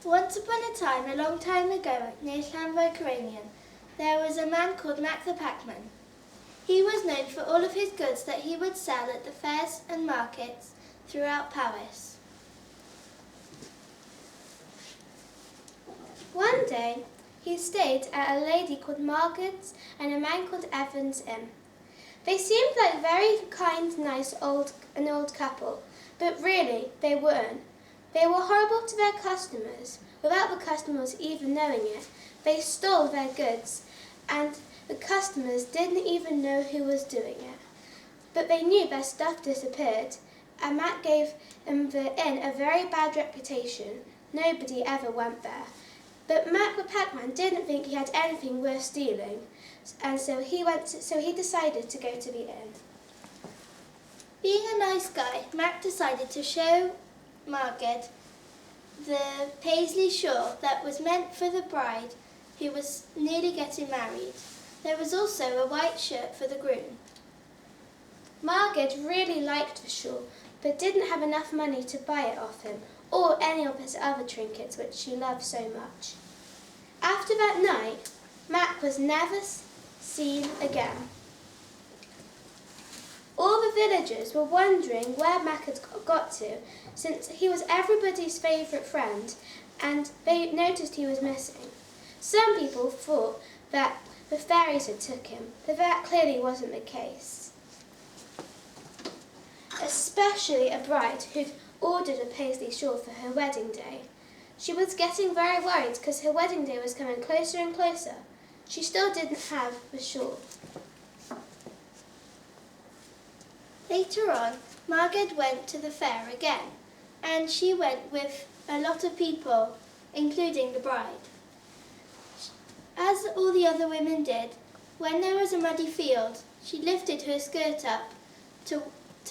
Once upon a time, a long time ago, near Montgomeryshire, there was a man called Mac the Packman. He was known for all of his goods that he would sell at the fairs and markets throughout Paris. One day, he stayed at a lady called Margaret's and a man called Evan's inn. They seemed like very kind, nice old couple, but really they weren't. They were horrible to their customers. Without the customers even knowing it, they stole their goods, and the customers didn't even know who was doing it. But they knew their stuff disappeared, and Matt gave the inn a very bad reputation. Nobody ever went there. But Mac the Packman didn't think he had anything worth stealing, and so he decided to go to the inn. Being a nice guy, Mac decided to show Margaret the paisley shawl that was meant for the bride who was nearly getting married. There was also a white shirt for the groom. Margaret really liked the shawl, but didn't have enough money to buy it off him, or any of his other trinkets which she loved so much. After that night, Mac was never seen again. All the villagers were wondering where Mac had got to, since he was everybody's favourite friend, and they noticed he was missing. Some people thought that the fairies had took him, but that clearly wasn't the case. Especially a bride who'd ordered a paisley shawl for her wedding day. She was getting very worried because her wedding day was coming closer and closer. She still didn't have the shawl. Later on, Margaret went to the fair again, and she went with a lot of people, including the bride. As all the other women did, when there was a muddy field, she lifted her skirt up to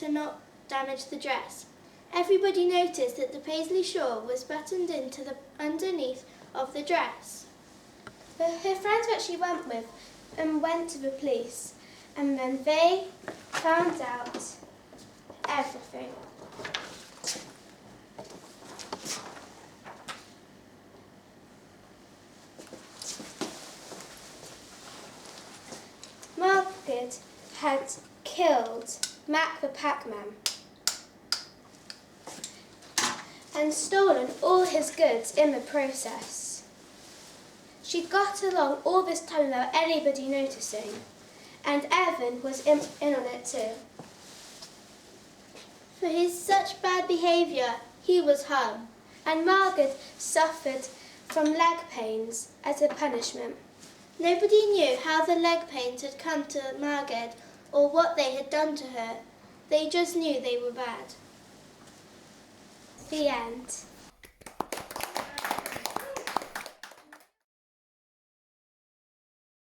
not damage the dress. Everybody noticed that the paisley shawl was buttoned into the underneath of the dress. Her friends that she went with went to the police, and then they found out everything. Margaret had killed Mac the Packman and stolen all his goods in the process. She'd got along all this time without anybody noticing, and Evan was in on it too. For his such bad behaviour, he was hung, and Margaret suffered from leg pains as a punishment. Nobody knew how the leg pains had come to Margaret or what they had done to her. They just knew they were bad. The end.